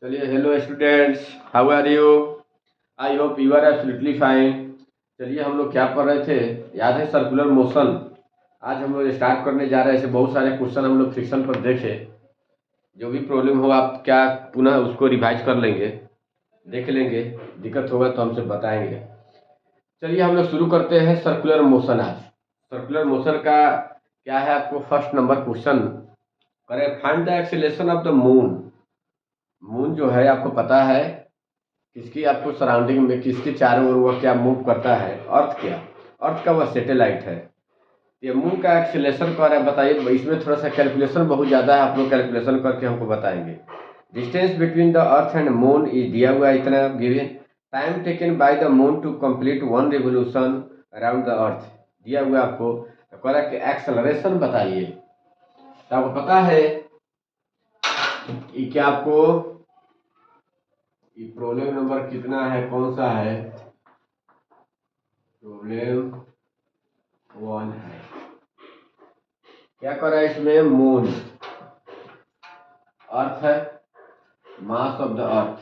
चलिए, hello students, how are you? I hope you are absolutely fine. चलिए, हम लोग क्या पढ़ रहे थे? याद है सर्कुलर मोशन। आज हम लोग स्टार्ट करने जा रहे हैं। ऐसे बहुत सारे क्वेश्चन हम लोग फ्रिक्शन पर देखे। जो भी प्रॉब्लम हो आप क्या पुनः उसको रिवाइज कर लेंगे, देख लेंगे। दिक्कत होगा तो हमसे बताएंगे। चलिए, हम लोग शुरू करते हैं सर्कुलर मोशन। आज सर्कुलर मोशन का क्या है, आपको फर्स्ट नंबर क्वेश्चन करें। Find the acceleration of the moon. Moon जो है आपको पता है किसकी, आपको सराउंडिंग में किसके चारों ओर वह क्या मूव करता है? अर्थ। क्या अर्थ का वह सैटेलाइट है। ये मून का एक्सीलरेशन कह रहा है, बताइए। इसमें थोड़ा सा कैलकुलेशन बहुत ज़्यादा है, आप लोग कैलकुलेशन करके हमको बताएंगे। Distance between the earth and moon is दिया हुआ है इतना given. Time taken by the moon to complete one revolution around the earth दिया हुआ है आपको। तो कह रहा है कि एक्सेलरेशन बताइए। तो आपको पता है कि क्या आपको ये प्रॉब्लम नंबर कितना है, कौन सा है? प्रॉब्लम 1 है। क्या कर रहा है इसमें? मून अर्थ है, mass of the earth,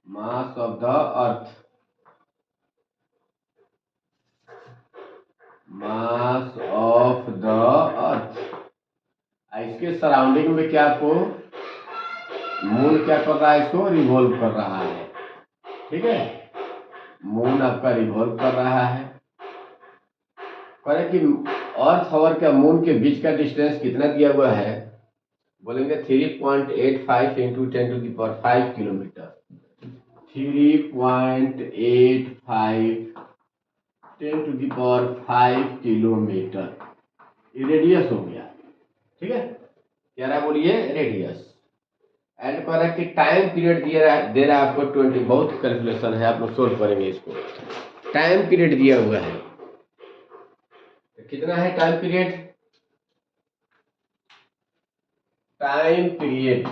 mass of the earth, mass of the अर्थ। इसके सराउंडिंग में क्या आपको मून क्या कर रहा है? इसको रिवॉल्व कर रहा है। ठीक है, मून आपका रिवॉल्व कर रहा है। करें कि अर्थ और क्या मून के बीच का डिस्टेंस कितना दिया हुआ है? बोलेंगे 3.85 इंटू 10⁵ किलोमीटर। 3.85 10⁵ किलोमीटर ये रेडियस हो गया। ठीक है, क्या रहा बोलिए? रेडियस। एंड कह रहा है कि टाइम पीरियड दे रहा है आपको 20। बहुत कैलकुलेशन है, आप लोग सोल्व करेंगे इसको। टाइम पीरियड दिया हुआ है, तो कितना है time period? Time period,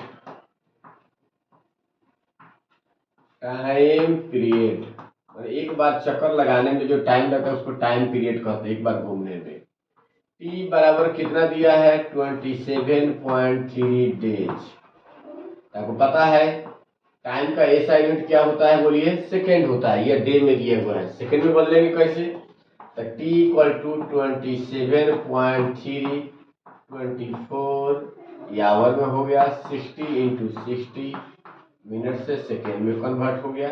time period एक बार चक्कर लगाने में जो टाइम लगता है उसको टाइम पीरियड कहते हैं, एक बार घूमने में। टी बराबर कितना दिया है? 27.3 डेज। आपको पता है टाइम का ऐसा यूनिट क्या होता है बोलिए? सेकेंड होता है। यह डे में दिया हुआ है, सेकेंड में बदलेंगे कैसे? तो टी इक्वल टू 27.3 24 ये आवर में हो गया, 60 इंटू 60 मिनट से सेकेंड में कन्वर्ट हो गया।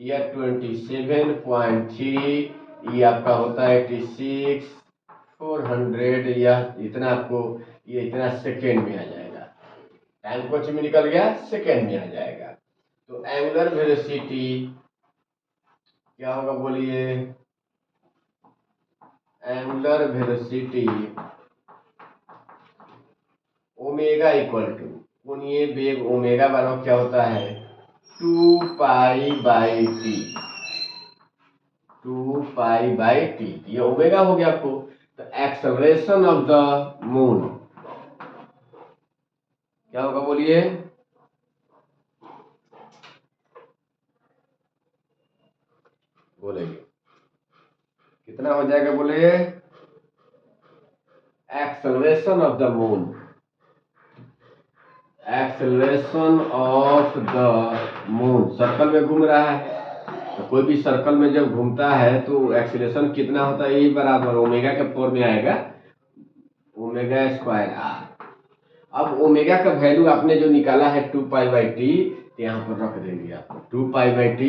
यह 27.3 ये आपका होता है 86,400। यह इतना आपको ये इतना सेकेंड में आ जाएगा। टाइम कुछ में निकल गया, सेकेंड में आ जाएगा। तो एंगुलर वेलोसिटी क्या होगा बोलिए? Angular velocity omega equal to कोणीय वेग ओमेगा बराबर क्या होता है? 2π/t। 2π/t ये ओमेगा हो गया आपको। तो एक्सेलरेशन ऑफ द मून क्या होगा बोलिए? बोलेंगे कितना हो जाएगा बोलिए? Acceleration of the moon, acceleration of the moon circle में घूम रहा है। तो कोई भी सर्कल में जब घूमता है तो एक्सेलरेशन कितना होता है? ये बराबर ओमेगा के फॉर्म में आएगा, ओमेगा स्क्वायर आर। अब ओमेगा का वैल्यू आपने जो निकाला है 2π/t, यहाँ पर रख देंगे आप 2π/t,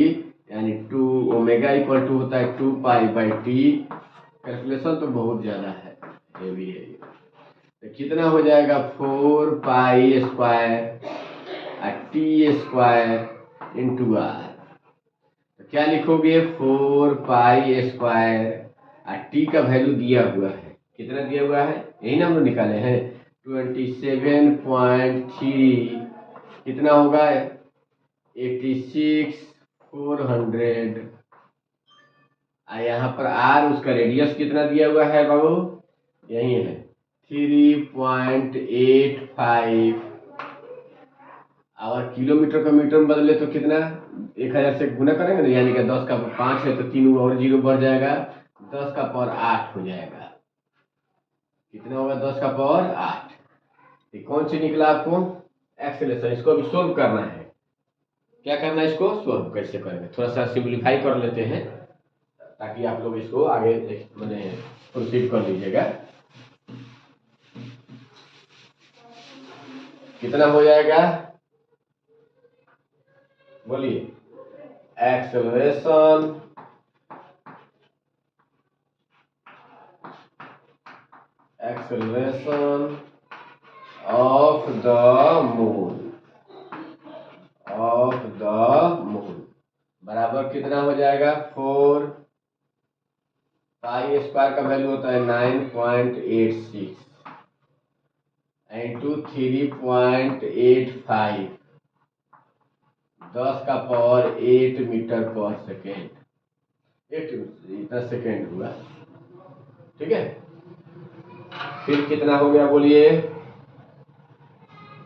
यानी 2 ओमेगा इक्वल टू होता है 2π/t। कैलकुलेशन तो बहुत ज़्यादा है, ये भी है। तो कितना हो जाएगा? 4π² टी स्क्वायर इंटू आर। तो क्या लिखोगे? 4π² टी का वैल्यू दिया हुआ है, कितना दिया हुआ है? यही ना हम लोग निकाले हैं 27.3 कितना होगा? 86,400। यहाँ पर आर उसका रेडियस कितना दिया हुआ है बाबू? यही है 3.85। और किलोमीटर का मीटर में बदले तो कितना? 1000 से गुना करेंगे ना, यानी कि 10 का 5 है तो 3 और 0 बढ़ जाएगा, 10 का पावर 8 हो जाएगा। कितना होगा? 10 का पावर 8। कौन सी निकला आपको? एक्सेलेरेशन, इसको अभी सोल्व करना है। क्या करना है, इसको सोल्व कैसे करेंगे, थोड़ा सा सिंप्लीफाई कर लेते हैं ताकि आप लोग इसको आगे मैंने प्रोसीड कर लीजिएगा। कितना हो जाएगा बोलिए, एक्सेलरेशन ऑफ द मून बराबर कितना हो जाएगा, 4 पाई स्क्वायर का वैल्यू होता है 9.86 इंटू 3.85, 10 का पावर 8 मीटर पर सेकेंड, इतना सेकेंड हुआ, ठीक है। फिर कितना हो गया बोलिए,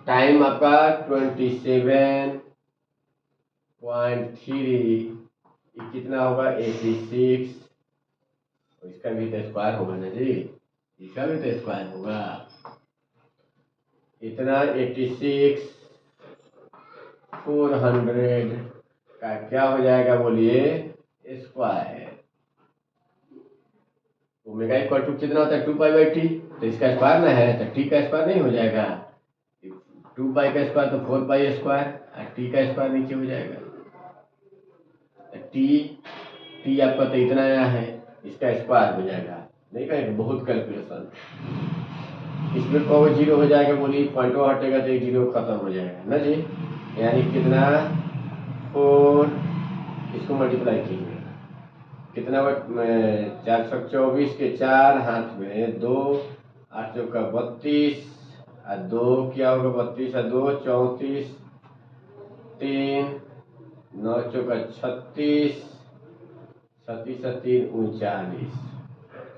टाइम आपका 27.3, कितना होगा 86, इसका भी तो स्क्वायर होगा ना जी, इसका भी तो स्क्वायर होगा, इतना 86 400 का क्या हो जाएगा बोलिए स्क्वायर। ओमेगा इक्वल टू कितना होता है 2π/t, तो इसका स्क्वायर ना है तो t का स्क्वायर नहीं हो जाएगा, 2π का स्क्वायर तो 4π स्क्वायर और t का स्क्वायर नीचे हो जाएगा, टी आपका तो इतना आया है, इसका स्क्वायर हो जाएगा, नहीं कहेंगे बहुत कैलकुलेशन। इसमें कौ जीरो हो जाएगा बोलिए, पॉइंटो हटेगा तो एक जीरो खत्म हो जाएगा ना जी, यानी कितना 4, इसको मल्टीप्लाई कीजिए कितना 424 के 4 हाथ में 2, 8 चौका 32 और 2 क्या होगा 32 और 2 34, 3 9 चौका 36, 37 और 3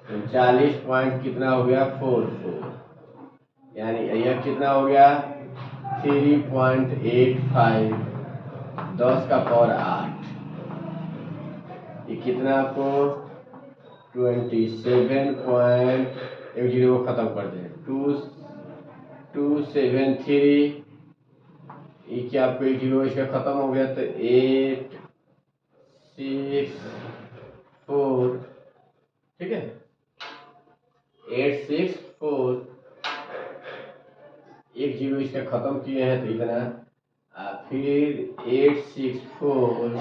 39 पॉइंट कितना हो गया 44, यानी यह कितना हो गया 3.85, 10 का पावर 8, ये कितना आपको 27 एक जीरो को खत्म कर दें 273, ये क्या आपको एक जीरो इसका खत्म हो गया तो 8 6 4, ठीक है 8 6 4, एक जीरो इसका खत्म किए हैं तो इतना, फिर 8 6 4,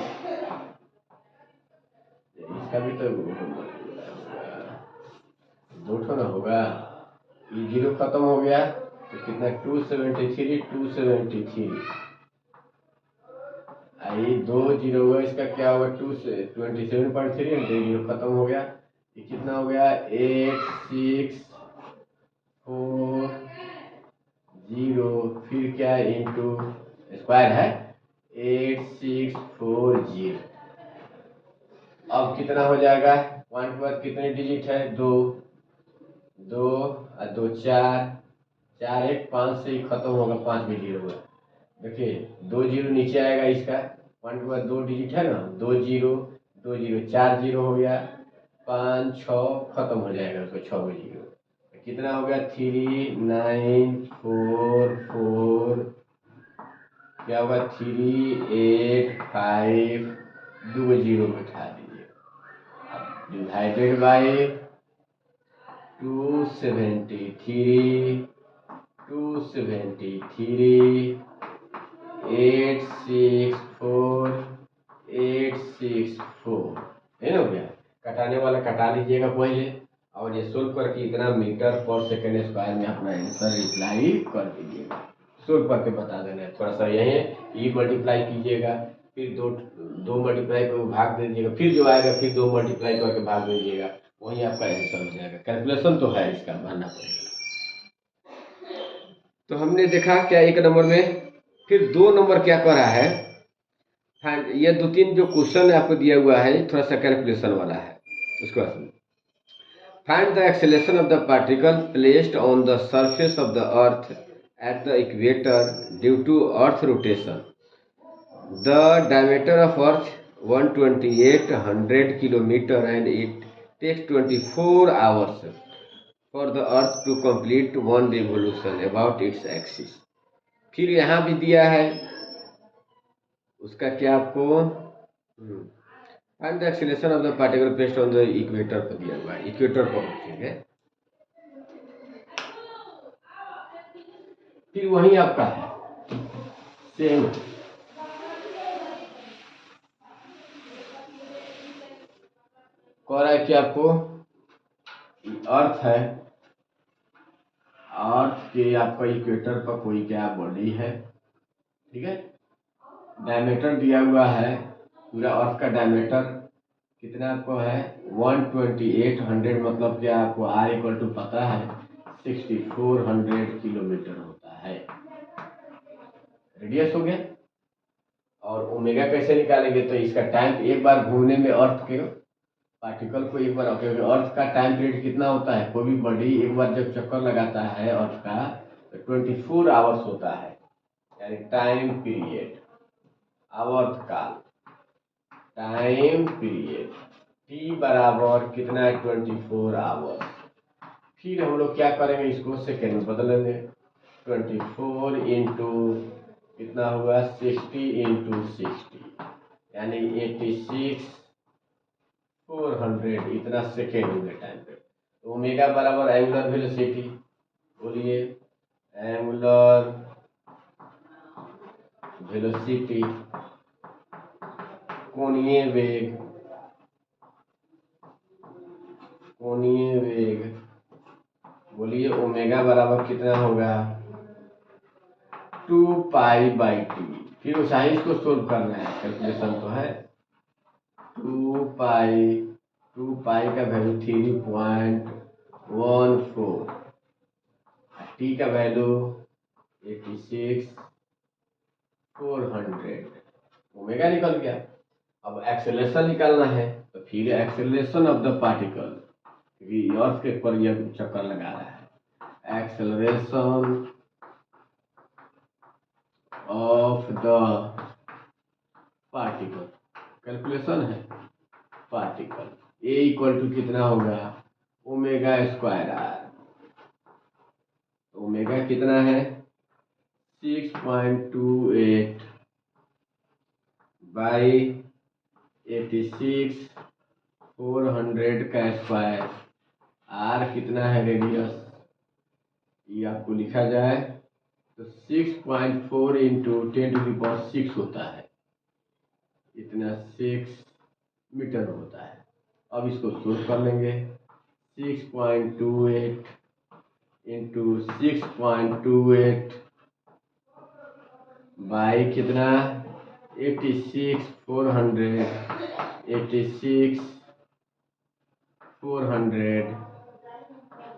इसका भी तो दो ठो ना होगा, ये जीरो खत्म हो गया तो कितना 273, ये 2 जीरो हुआ, इसका क्या होगा 27.3, जीरो खत्म हो गया, ये कितना हो गया 8 6 4 0, फिर क्या इंटू स्क्वायर है 8640, अब कितना हो जाएगा, पॉइंट पर कितने डिजिट है 2 2 और 2 4, 4 1 5 से ही खत्म होगा, 5 में जीरो हुआ, देखिए 2 जीरो नीचे आएगा, इसका पॉइंट के बाद 2 डिजिट है ना, 2 जीरो 2 जीरो 4 जीरो हो गया, 5 6 खत्म हो जाएगा उसको 6 में जीरो, कितना हो गया 3944, क्या होगा 385, 2 जीरो बैठा दीजिए, डिवाइडेड बाय 273 864 है ना, हो गया, कटाने वाला कटा लीजिएगा पहले, और ये सोल्व करके इतना मीटर पर सेकेंड स्क्वायर में अपना आंसर रिप्लाई कर दीजिएगा, सोल्व करके बता देना है, थोड़ा सा यही ई मल्टीप्लाई कीजिएगा, फिर दो मल्टीप्लाई को भाग दे दीजिएगा, फिर जो आएगा फिर 2 मल्टीप्लाई करके भाग दे दीजिएगा, वही आपका आंसर हो जाएगा, कैलकुलेशन तो है इसका भरना पड़ेगा। तो हमने देखा क्या एक नंबर में, फिर 2 नंबर क्या कर रहा है, ये 2-3 जो क्वेश्चन आपको दिया हुआ है थोड़ा सा कैलकुलेशन वाला है, उसको find the acceleration of the particle placed on the surface of the earth at the equator due to earth rotation, the diameter of earth 12800 kilometre and it takes 24 hours for the earth to complete one revolution about its axis. फिर यहाँ भी दिया है उसका क्या आपको find the acceleration of the particle based on the equator पर दिया हुआ है, इक्वेटर पर रखेंगे। फिर वही आपका है सेम कह रहा है कि आपको अर्थ है, अर्थ के आपका इक्वेटर पर कोई क्या बॉडी है, ठीक है। डायमीटर दिया हुआ है, पूरा अर्थ का डायमीटर कितना आपको है 12800, मतलब क्या आपको R इक्वल टू पता है 6400 किलोमीटर होता है। रेडियस हो गया। और ओमेगा कैसे निकालेंगे, तो इसका टाइम एक बार घूमने में अर्थ के पार्टिकल को एक बार अर्थ का टाइम पीरियड कितना होता है, कोई भी बॉडी एक बार जब चक्कर लगाता है अर्थ का तो 24 आवर्स होता है, यानी टाइम पीरियड आवर्त काल टाइम पीरियड टी बराबर कितना है 24 आवर्स। फिर हम लोग क्या करेंगे, इसको सेकेंड में बदलेंगे। 24 इंटू कितना हुआ 60 इंटू 60 यानी 86,400 इतना सेकेंड हो गया टाइम पे। तो ओमेगा बराबर एंगुलर वेलोसिटी, बोलिए एंगुलर वेलोसिटी कोणीय वेग, कोणीय वेग बोलिए ओमेगा बराबर कितना होगा 2 पाई बाई टी। फिर उस साइंस को सोल्व करना है, कैलकुलेशन तो है 2 पाई का वैल्यू 3.14, टी का वैल्यू 86,400, ओमेगा निकल गया। अब एक्सेलरेशन निकालना है, तो फिर एक्सेलरेशन ऑफ द पार्टिकल, क्योंकि अर्थ के पर यह चक्कर लगा रहा है, acceleration of the particle calculation है पार्टिकल ए इक्वल टू कितना होगा ओमेगा स्क्वायर आर। ओमेगा कितना है 6.28 बाई 86,400 का स्क्वायर, आर कितना है रेडियस, ये आपको लिखा जाए तो 6.4 इंटू 10⁶ होता है, इतना 6 मीटर होता है। अब इसको सोल्व कर लेंगे 6.28 इंटू 6.28 बाई कितना 86,400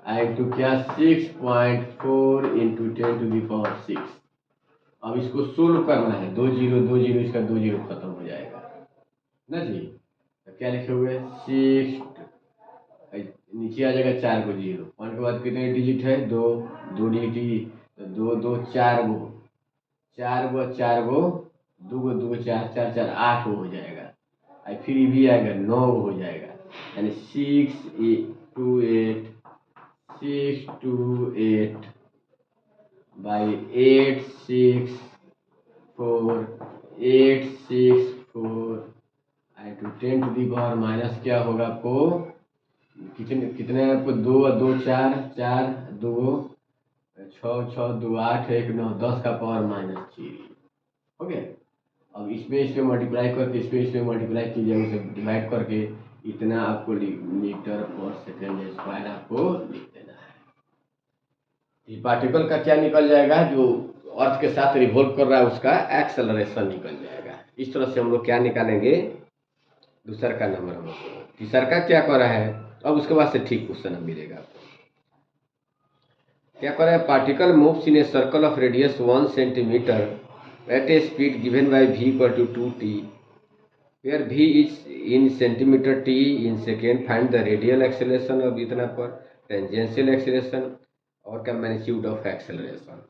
आई टू क्या 6.4 इंटू 10⁶। अब इसको सोल्व करना है, 2 जीरो 2 जीरो, इसका 2 जीरो खत्म हो जाएगा ना जी। तो क्या लिखे हुए 6, नीचे आ जाएगा 4 को जीरो, 1 के बाद कितने डिजिट है 2, 2 डिजिट, तो 2 2 4 गो, 4 गो 4 गो 2 गो 2 गो 4 4 4 8 हो जाएगा, और फिर ये भी आएगा 9 हो जाएगा, यानी 628 बाई 864 आई टू 10⁻, माइनस क्या होगा आपको कितने कितने आपको 2 2 4 4 2 6 6 2 8 1 9 10 का पावर -3 हो गया। अब इसमें मल्टीप्लाई करके इसमें मल्टीप्लाई कीजिए, उसे डिवाइड करके इतना आपको मीटर पर सेकेंड स्क्वायर आपको लिख देना है। ये पार्टिकल का क्या निकल जाएगा, जो अर्थ के साथ रिवॉल्व कर रहा है उसका एक्सेलरेशन निकल जाएगा। इस तरह से हम लोग क्या निकालेंगे दूसरा का नंबर, हम तीसरा का क्या कर रहा है। अब उसके बाद से ठीक क्वेश्चन मिलेगा आपको। क्या कर रहा है, particle moves in a circle of radius 1 centimetre at a speed given by v equal to 2t, where v is in centimetre, t in second, find the radial acceleration of इतना पर, tangential acceleration और क्या magnitude of acceleration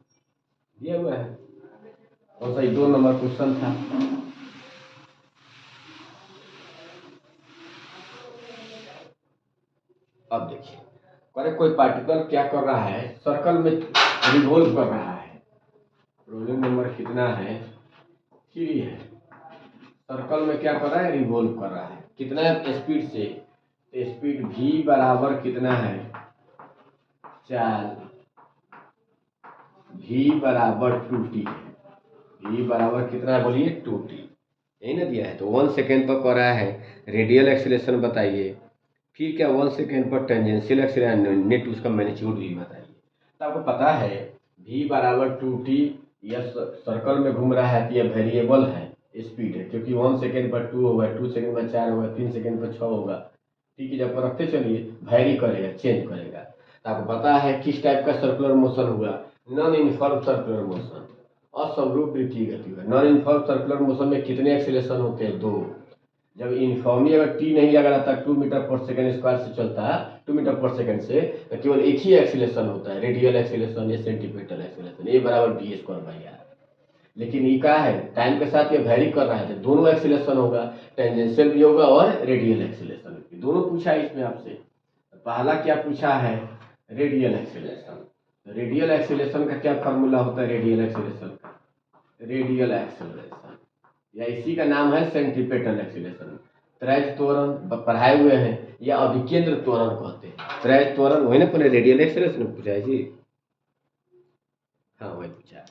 दिया हुआ है। और सही 2 number question था। अब देखिए करे कोई पार्टिकल क्या कर रहा है, सर्कल में रिवॉल्व कर रहा है, रोलिंग नंबर कितना है, 3 है। सर्कल में क्या कर रहा है, रिवॉल्व कर रहा है, कितना स्पीड से, तो स्पीड v बराबर कितना है, चाल, v बराबर 2t है। v बराबर कितना है बोलिए, 2t, यही ना दिया है। तो 1 सेकेंड पर कर रहा है, रेडियल एक्सीलरेशन बताइए, फिर क्या 1 सेकेंड पर टेंजेंशियल एक्सीलरेशन, नेट उसका मैग्नीट्यूड भी बताइए। तो आपको पता है v बराबर 2t, यह सर्कल में घूम रहा है तो यह वेरिएबल है, स्पीड है, क्योंकि 1 सेकेंड पर 2 होगा, 2 सेकेंड पर 4 होगा, 3 सेकेंड पर 6 होगा। ठीक है, जब पर रखते चलिए वेरी करेगा, चेंज करेगा। तो आपको पता है किस टाइप का सर्कुलर मोशन हुआ, नॉन यूनिफॉर्म सर्कुलर मोशन, असमरूपवृत्तीय गति हुआ। नॉन यूनिफॉर्म सर्कुलर मोशन में कितने एक्सीलरेशन होते हैं, 2। जब यूनिफॉर्मली अगर टी नहीं लगा रहता, 2 मीटर पर सेकंड स्क्वायर से चलता है, 2 मीटर पर सेकंड से, तो केवल एक ही एक्सीलरेशन होता है, रेडियल एक्सीलरेशन या सेंटीमीटर एक्सीलरेशन, ए बराबर बी स्क्वायर बाई आर। लेकिन ये क्या है, टाइम के साथ ये वेरी कर रहा है, तो दोनों एक्सीलरेशन होगा, टेंजेंशियल भी होगा और रेडियल एक्सीलरेशन भी, दोनों पूछा है इसमें आपसे। पहला क्या पूछा है, रेडियल एक्सीलरेशन। रेडियल एक्सीलरेशन का क्या फार्मूला होता है, रेडियल एक्सीलरेशन का, रेडियल एक्सीलरेशन या इसी का नाम है सेंट्रीपेटल एक्सीलरेशन। त्वरण त्वरण पढ़ाए हुए हैं, या अभिकेंद्र त्वरण कहते हैं। त्वरण त्वरण वही ना, पहले रेडियल एक्सीलरेशन पूछा है जी, हाँ वही पूछा है।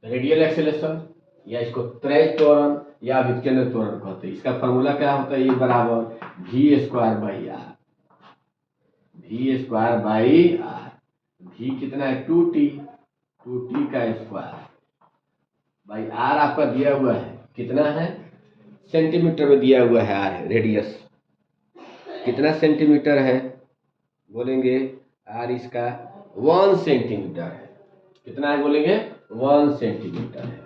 रेडियल एक्सीलरेशन या इसको त्वरण त्वरण या अभिकेंद्र त्वरण कहते हैं। इसका फॉर्मूला क्या होता है, ये बराबर v square by r, v square by r. v कितना है, 2t, 2t का स्क्वायर बाई आर आपका दिया हुआ है, कितना है, सेंटीमीटर में दिया हुआ है आर, रेडियस कितना सेंटीमीटर है बोलेंगे, आर इसका 1 सेंटीमीटर है। कितना है बोलेंगे, 1 सेंटीमीटर है।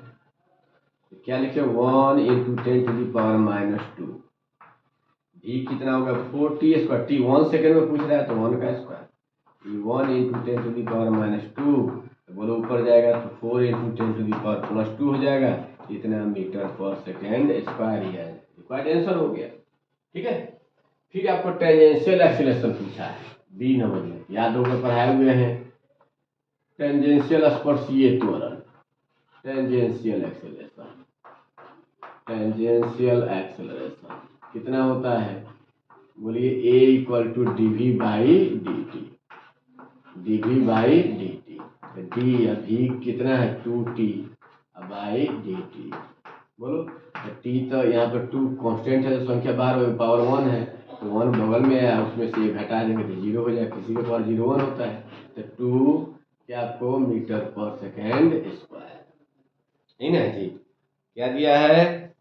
तो क्या लिखे, 1 इंटू 10⁻²। भी कितना होगा, 4t स्क्वायर, टी 1 सेकेंड में पूछ रहा है तो 1 का स्क्वायर, 1 इंटू 10⁻², तो बोलो ऊपर जाएगा तो 4 इंटू 10⁻+2 हो जाएगा, इतना मीटर पर सेकेंड स्क्वायर ही है। क्वाइट आंसर हो गया, ठीक है। फिर आपको टेंजेंशियल एक्सीलरेशन पूछा है, बी नंबर में, याद होकर पढ़ाए हुए हैं। टेंजेंशियल स्पर्शीय त्वरण, टेंजेंशियल एक्सीलरेशन, टेंजेंशियल एक्सीलरेशन कितना होता है बोलिए, a equal to dv by dt, dv by dt। d या v कितना है, 2t बाई dt। बोलो, t तो यहाँ पर 2 कांस्टेंट है, तो संख्या बाहर पावर 1 है, तो 1 बगल में है, उसमें से घटा देंगे तो 0 हो जाएगा, किसी के पावर 0 1 होता है। तो 2 क्या आपको मीटर पर सेकेंड स्क्वायर, नहीं ना जी, क्या दिया है,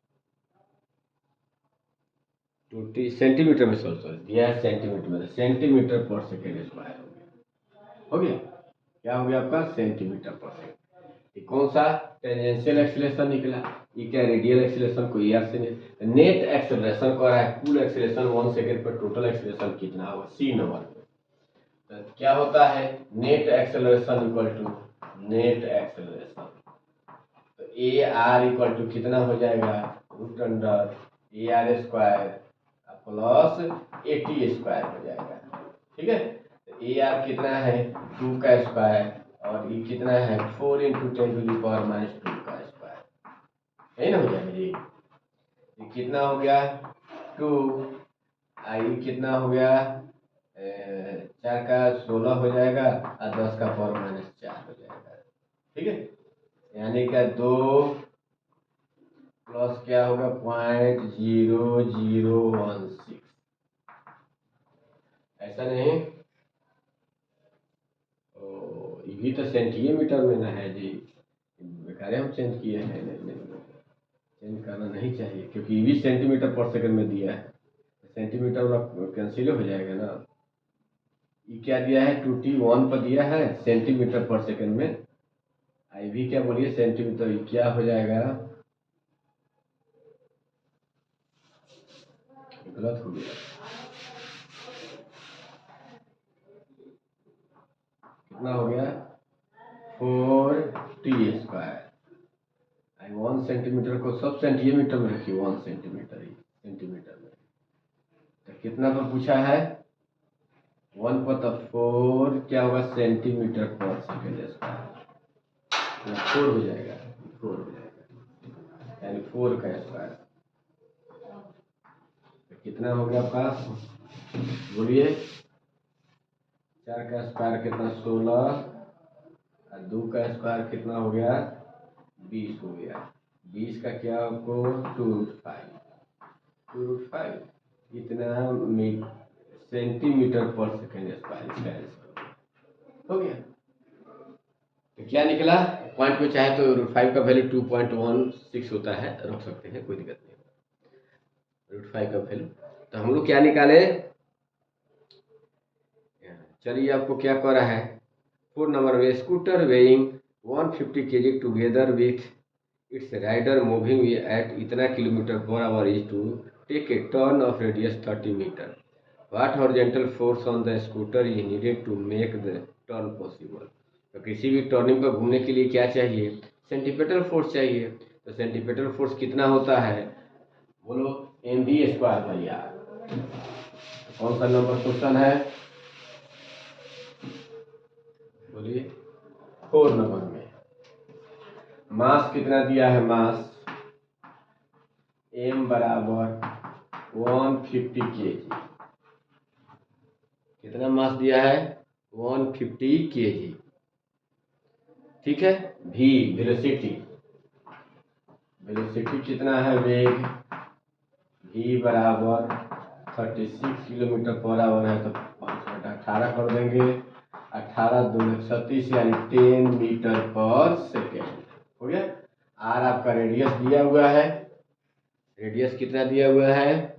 2t सेंटीमीटर में, सॉरी दिया है सेंटीमीटर में, सेंटीमीटर पर सेकेंड स्क्वायर हो गया, हो गया, क्या हो गया आपका, सेंटीमीटर पर सेकेंड। कौन सा, टेंजेंशियल एक्सीलरेशन निकला, ये क्या, रेडियल एक्सीलरेशन को ईआर से नेट एक्सीलरेशन कर रहा है, कुल एक्सीलरेशन 1 सेकेंड पर, टोटल एक्सीलरेशन कितना होगा, सी नंबर पे। तो क्या होता है, net acceleration equal to net acceleration, तो ए आर इक्वल टू कितना हो जाएगा, root under a r square plus a t square हो जाएगा, ठीक है। तो ए आर कितना है, 2 का स्क्वायर, और ये कितना है, 4 इंटू 10⁻² का स्क्वायर, यही ना हो जाएगा जी। ये कितना हो गया, 2, आई कितना हो गया, 4 का 16 हो जाएगा, और 10 का पावर -4 हो जाएगा, ठीक है। यानी क्या, 2 प्लस क्या होगा, 0.0016, ऐसा नहीं, ये भी तो सेंटीमीटर में ना है जी, बेकार हम चेंज किए हैं, नहीं चेंज करना नहीं चाहिए, क्योंकि ये भी सेंटीमीटर पर सेकंड में दिया है, सेंटीमीटर वाला कैंसिल हो जाएगा ना। ये क्या दिया है, 2t 1 पर दिया है, सेंटीमीटर पर सेकंड में, आई भी क्या बोलिए, सेंटीमीटर, ये क्या हो जाएगा, गलत हो गया, कितना हो गया, 4t स्क्वायर, 1 सेंटीमीटर को सब सेंटीमीटर में रखिए, 1 सेंटीमीटर ही सेंटीमीटर में, तो कितना पर पूछा है, 1 पर, तो 4 क्या होगा, सेंटीमीटर पर सेकेंड स्क्वायर, 4 हो जाएगा। 4 हो जाएगा, यानी 4 का स्क्वायर। तो कितना हो गया आपका, बोलिए। 4 का स्क्वायर कितना, 16, और 2 का स्क्वायर कितना हो गया, 20 हो गया। 20 का क्या आपको 2√5 इतना सेंटीमीटर पर सेकेंड स्क्वायर, इसका आंसर हो गया। तो क्या निकला, पॉइंट में चाहे तो √5 का वैल्यू 2.16 होता है, रख सकते हैं, कोई दिक्कत नहीं। √5 का वैल्यू, तो हम लोग क्या निकाले, चलिए आपको क्या कह रहा है, 4 नंबर में, scooter weighing 150 kg together with its rider moving at इतना kilometre per hour is to take a turn of radius 30 metre. What horizontal force on the scooter is needed to make the turn possible. तो किसी भी turning पर घूमने के लिए क्या चाहिए, सेंटीपिटल फोर्स चाहिए। तो सेंटीपिटल फोर्स कितना होता है, बोलो, mv²/r। कौन सा नंबर क्वेश्चन है, बोलिए। 4 नंबर में मास कितना दिया है, मास m बराबर 150 kg। कितना मास दिया है, 150 kg, ठीक है। v वेलोसिटी, वेलोसिटी कितना है, वेग, v बराबर 36 किलोमीटर पर आवर है, तो 18 कर देंगे, 18 2 36 यानी 10 मीटर पर सेकेंड हो गया। आर आपका रेडियस दिया हुआ है, रेडियस कितना दिया हुआ है,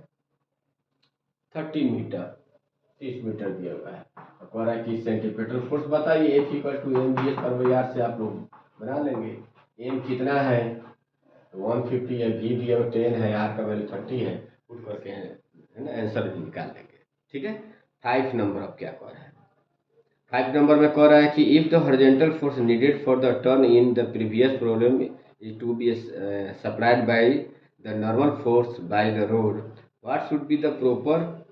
30 मीटर, 30 मीटर दिया हुआ है। और कह रहा है कि सेंटीपिटल फोर्स बताइए, F=mv²/r से आप लोग बना लेंगे। m कितना है, 150 है, v दिया 10 है, r का वैल्यू 30 है, पुट करके है ना, आंसर भी निकाल लेंगे, ठीक है। 5 नंबर अब क्या कह रहा है, 5 नंबर में कह रहा है कि if the horizontal force needed for the turn in the previous problem is to be supplied by the normal force by the road, what should be the proper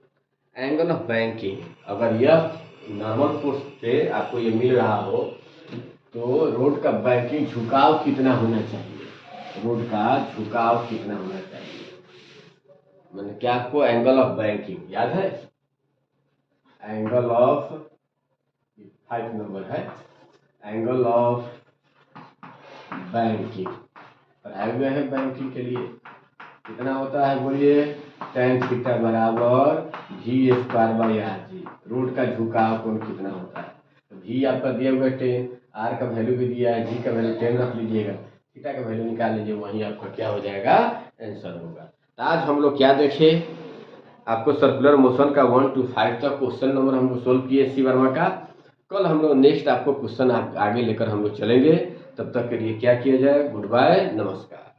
angle of banking. अगर यह normal force से आपको ये मिल रहा हो तो road का banking झुकाव कितना होना चाहिए, रोड का झुकाव कितना होना चाहिए, मैंने क्या आपको एंगल ऑफ बैंकिंग याद है, एंगल ऑफ 5 नंबर है, एंगल ऑफ बैंकिंग पढ़ाए हुए हैं। बैंकिंग के लिए कितना होता है, बोलिए, tan थीटा बराबर v²/r। रोड का झुकाव कोण कितना होता है, तो v आपका दिया हुआ 10, r का वैल्यू भी दिया है, g का वैल्यू 10 रख लीजिएगा, थीटा का वैल्यू निकाल लीजिए, वहीं आपका क्या हो जाएगा, आंसर होगा। तो आज हम लोग क्या देखे, आपको सर्कुलर मोशन का 1 to 5 तक क्वेश्चन नंबर हम लोग सोल्व किए सी वर्मा का। कल हम लोग नेक्स्ट आपको क्वेश्चन आगे लेकर हम लोग चलेंगे, तब तक के लिए क्या किया जाए, गुड बाय, नमस्कार।